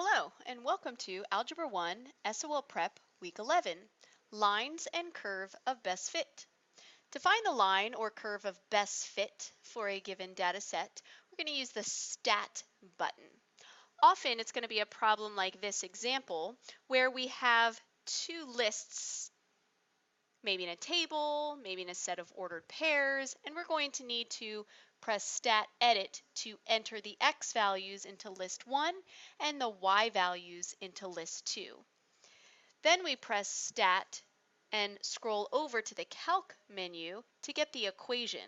Hello, and welcome to Algebra 1 SOL Prep Week 11, Lines and Curve of Best Fit. To find the line or curve of best fit for a given data set, we're going to use the Stat button. Often it's going to be a problem like this example where we have two lists, maybe in a table, maybe in a set of ordered pairs, and we're going to need to press Stat Edit to enter the X values into list 1 and the Y values into list 2. Then we press Stat and scroll over to the Calc menu to get the equation.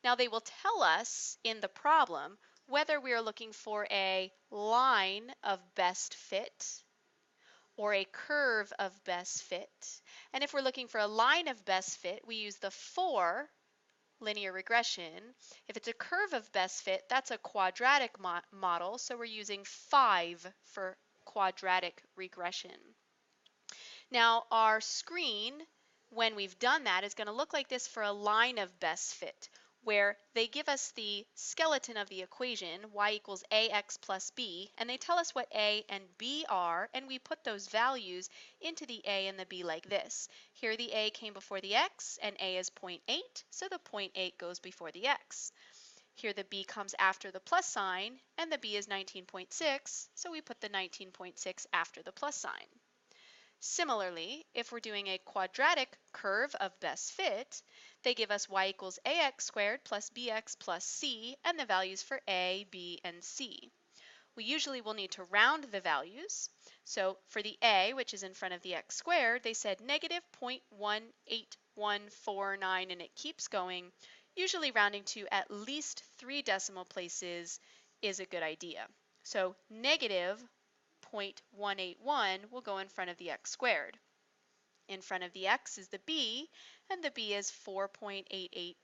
Now they will tell us in the problem whether we are looking for a line of best fit or a curve of best fit. And if we're looking for a line of best fit, we use the for linear regression. If it's a curve of best fit, that's a quadratic model, so we're using 5 for quadratic regression. Now our screen, when we've done that, is going to look like this for a line of best fit, where they give us the skeleton of the equation, y equals ax plus b, and they tell us what a and b are, and we put those values into the a and the b like this. Here the a came before the x, and a is 0.8, so the 0.8 goes before the x. Here the b comes after the plus sign, and the b is 19.6, so we put the 19.6 after the plus sign. Similarly, if we're doing a quadratic curve of best fit, they give us y equals ax squared plus bx plus c and the values for a, b, and c. We usually will need to round the values. So for the a, which is in front of the x squared, they said negative 0.18149, and it keeps going. Usually rounding to at least 3 decimal places is a good idea. So negative 0.181 will go in front of the x squared. In front of the x is the b, and the b is 4.882,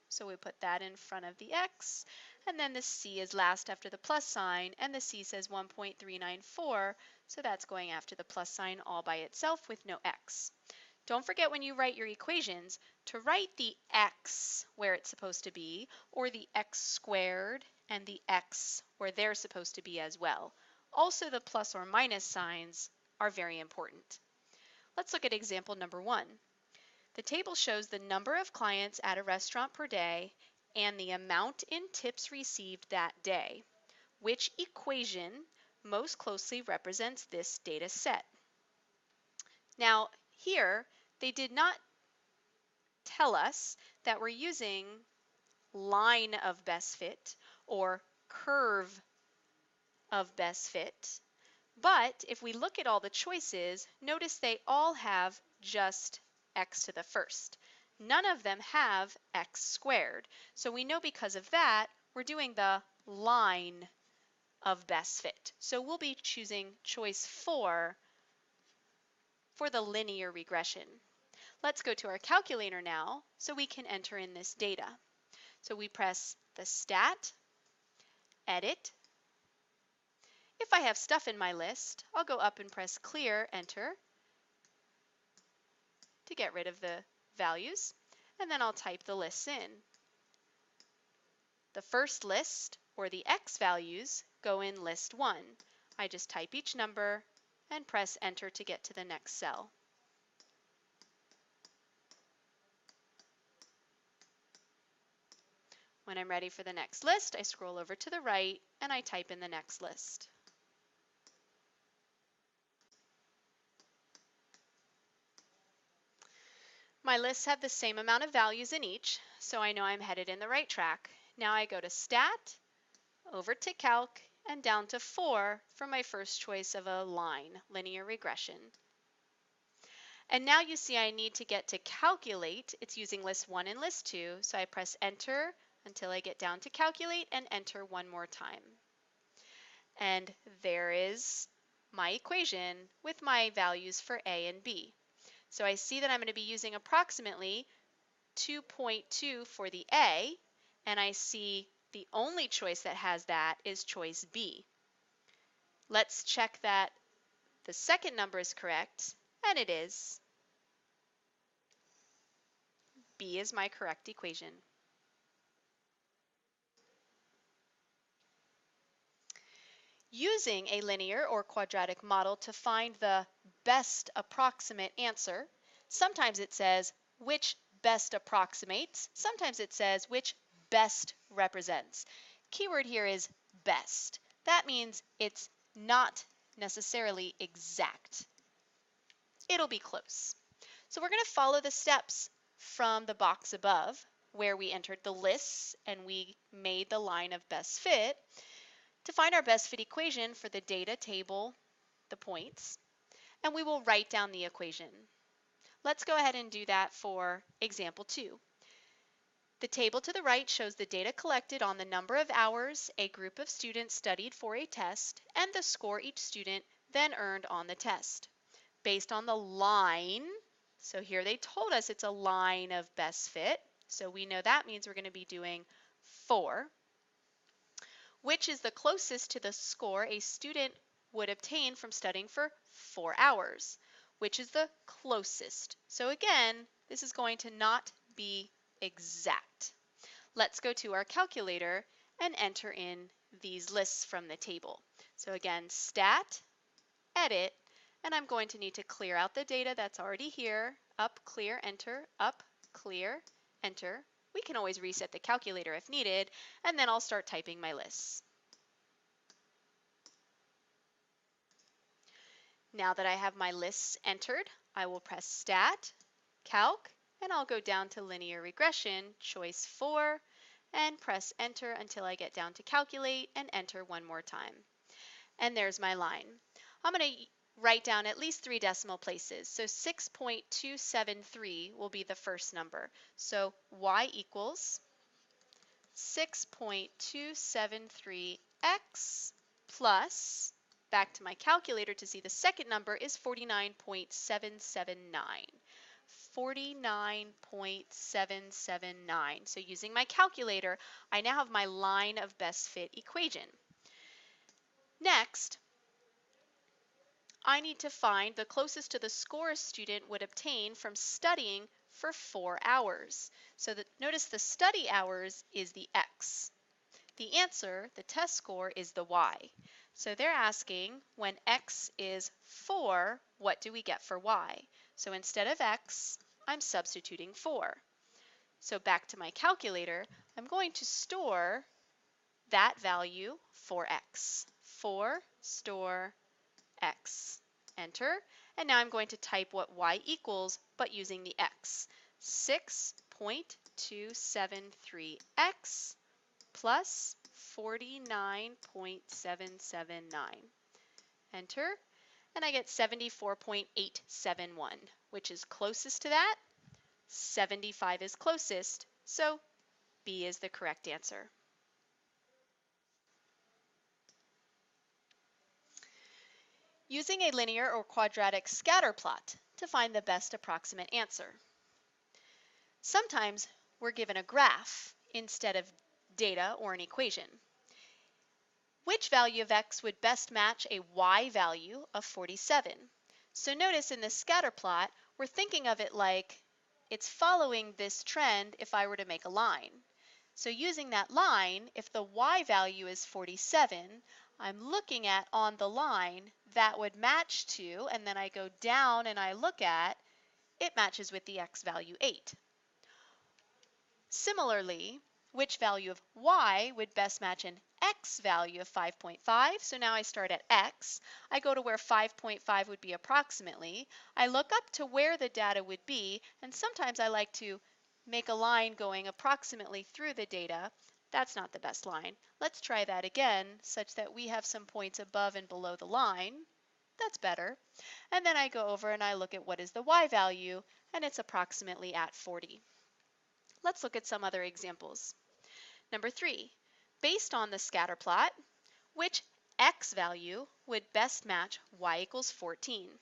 so we put that in front of the x. And then the c is last after the plus sign, and the c says 1.394, so that's going after the plus sign all by itself with no x. Don't forget when you write your equations to write the x where it's supposed to be, or the x squared and the x where they're supposed to be as well. Also, the plus or minus signs are very important. Let's look at example number 1. The table shows the number of clients at a restaurant per day and the amount in tips received that day. Which equation most closely represents this data set? Now, here, they did not tell us that we're using line of best fit or curve of best fit. But if we look at all the choices, notice they all have just x to the first. None of them have x squared. So we know because of that, we're doing the line of best fit. So we'll be choosing choice 4 for the linear regression. Let's go to our calculator now so we can enter in this data. So we press the Stat, Edit. If I have stuff in my list, I'll go up and press Clear, Enter, to get rid of the values, and then I'll type the lists in. The first list, or the X values, go in list 1. I just type each number and press Enter to get to the next cell. When I'm ready for the next list, I scroll over to the right and I type in the next list. My lists have the same amount of values in each, so I know I'm headed in the right track. Now I go to Stat, over to Calc, and down to 4 for my first choice of a line, linear regression. And now you see I need to get to Calculate. It's using list 1 and list 2, so I press Enter until I get down to Calculate and Enter one more time. And there is my equation with my values for A and B. So I see that I'm going to be using approximately 2.2 for the A, and I see the only choice that has that is choice B. Let's check that the second number is correct, and it is. B is my correct equation. Using a linear or quadratic model to find the best approximate answer, sometimes it says which best approximates, sometimes it says which best represents. Keyword here is best. That means it's not necessarily exact. It'll be close. So we're going to follow the steps from the box above where we entered the lists and we made the line of best fit to find our best fit equation for the data table, the points, and we will write down the equation. Let's go ahead and do that for example 2. The table to the right shows the data collected on the number of hours a group of students studied for a test and the score each student then earned on the test. Based on the line, so here they told us it's a line of best fit, so we know that means we're going to be doing 4. Which is the closest to the score a student would obtain from studying for 4 hours? Which is the closest? So again, this is going to not be exact. Let's go to our calculator and enter in these lists from the table. So again, stat, edit, and I'm going to need to clear out the data that's already here. Up, clear, enter, up, clear, enter. We can always reset the calculator if needed, and then I'll start typing my lists. Now that I have my lists entered, I will press Stat, Calc, and I'll go down to Linear Regression, choice 4, and press Enter until I get down to Calculate and enter one more time. And there's my line. I'm going to write down at least 3 decimal places. So 6.273 will be the first number. So y equals 6.273x plus, back to my calculator to see the second number, is 49.779. 49.779. So using my calculator, I now have my line of best fit equation. Next, I need to find the closest to the score a student would obtain from studying for 4 hours. So notice the study hours is the x. The answer, the test score, is the y. So they're asking, when x is 4, what do we get for y? So instead of x, I'm substituting 4. So back to my calculator, I'm going to store that value for x. 4 store x. Enter. And now I'm going to type what y equals, but using the x. 6.273x plus 49.779. Enter. And I get 74.871, which is closest to that. 75 is closest, so B is the correct answer. Using a linear or quadratic scatter plot to find the best approximate answer. Sometimes we're given a graph instead of data or an equation. Which value of x would best match a y value of 47? So notice in the scatter plot, we're thinking of it like it's following this trend if I were to make a line. So using that line, if the y value is 47, I'm looking at on the line that would match to, and then I go down and I look at, it matches with the x value 8. Similarly, which value of y would best match an x value of 5.5? So now I start at x. I go to where 5.5 would be approximately. I look up to where the data would be, and sometimes I like to make a line going approximately through the data. That's not the best line. Let's try that again such that we have some points above and below the line. That's better. And then I go over and I look at what is the y value, and it's approximately at 40. Let's look at some other examples. Number 3, based on the scatter plot, which x value would best match y equals 14?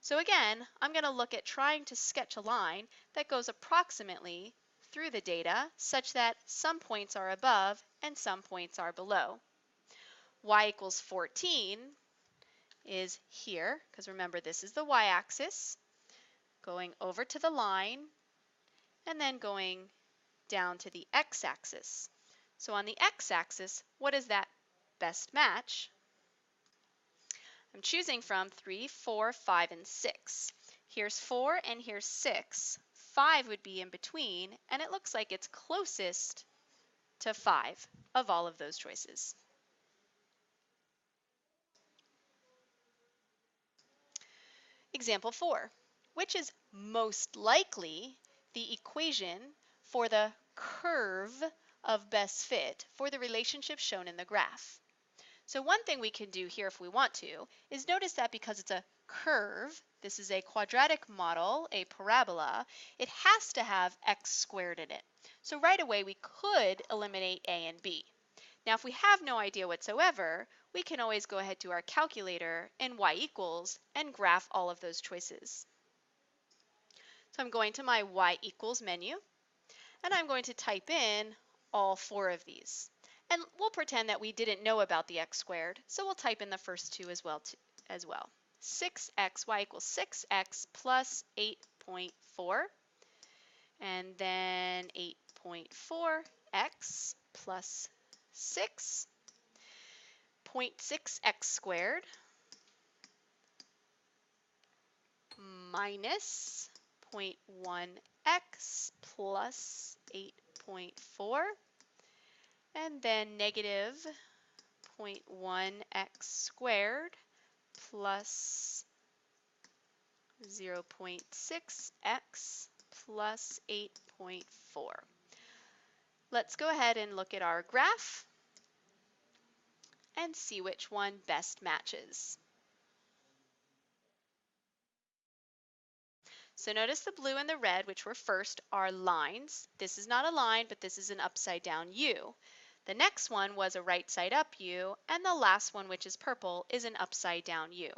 So again, I'm going to look at trying to sketch a line that goes approximately through the data such that some points are above and some points are below. Y equals 14 is here, because remember this is the y-axis, going over to the line and then going down to the x-axis. So on the x-axis, what is that best match? I'm choosing from 3, 4, 5, and 6. Here's 4 and here's 6. 5 would be in between, and it looks like it's closest to 5 of all of those choices. Example 4. Which is most likely the equation for the curve of best fit for the relationship shown in the graph? So one thing we can do here if we want to is notice that because it's a curve, this is a quadratic model, a parabola, it has to have x squared in it. So right away we could eliminate a and b. Now if we have no idea whatsoever, we can always go ahead to our calculator and y equals and graph all of those choices. So I'm going to my y equals menu and I'm going to type in all 4 of these. And we'll pretend that we didn't know about the x squared, so we'll type in the first 2 as well. 6x, y equals 6x plus 8.4, and then 8.4x plus 6, 0.6x squared minus 0.1x plus 8.4, and then negative 0.1x squared plus 0.6x plus 8.4. Let's go ahead and look at our graph and see which one best matches. So notice the blue and the red, which were first, are lines. This is not a line, but this is an upside down U. The next one was a right side up U, and the last one, which is purple, is an upside down U.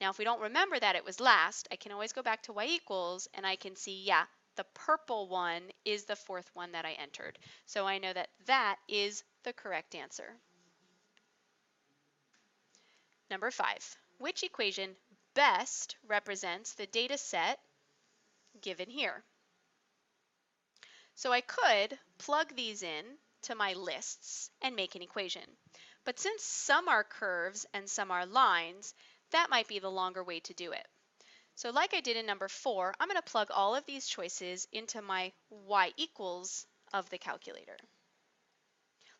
Now, if we don't remember that it was last, I can always go back to y equals, and I can see, yeah, the purple one is the 4th one that I entered. So I know that that is the correct answer. Number 5, which equation best represents the data set given here? So I could plug these in to my lists and make an equation. But since some are curves and some are lines, that might be the longer way to do it. So like I did in number 4, I'm going to plug all of these choices into my y equals of the calculator.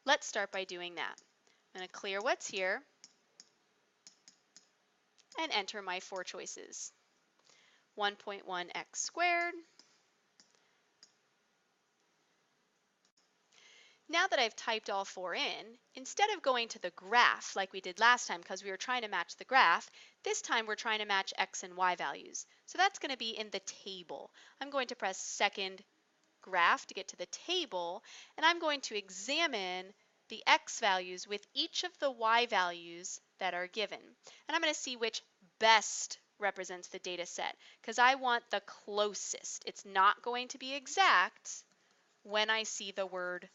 Let's start by doing that. I'm going to clear what's here and enter my 4 choices. 1.1x squared. Now that I've typed all 4 in, instead of going to the graph like we did last time because we were trying to match the graph, this time we're trying to match x and y values. So that's going to be in the table. I'm going to press second graph to get to the table, and I'm going to examine the x values with each of the y values that are given. And I'm going to see which best represents the data set because I want the closest. It's not going to be exact when I see the word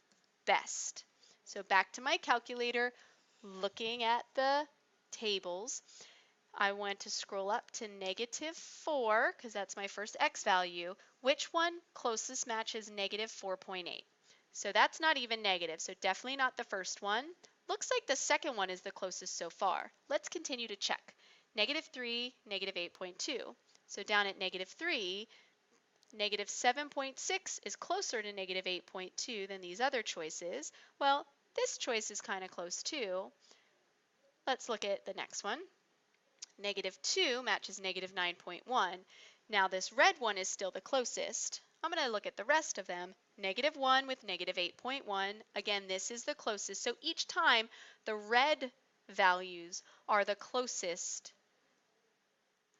best. So back to my calculator, looking at the tables, I want to scroll up to -4 because that's my first x value. Which one closest matches -4.8? So that's not even negative, so definitely not the first one. Looks like the second one is the closest so far. Let's continue to check. -3, -8.2. So down at -3, -7.6 is closer to -8.2 than these other choices. Well, this choice is kind of close too. Let's look at the next one. -2 matches -9.1. Now this red one is still the closest. I'm going to look at the rest of them. -1 with -8.1. Again, this is the closest. So each time the red values are the closest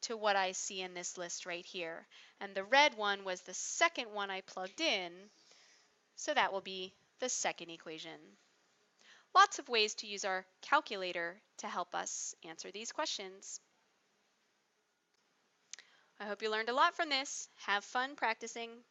to what I see in this list right here. And the red one was the second one I plugged in, so that will be the second equation. Lots of ways to use our calculator to help us answer these questions. I hope you learned a lot from this. Have fun practicing.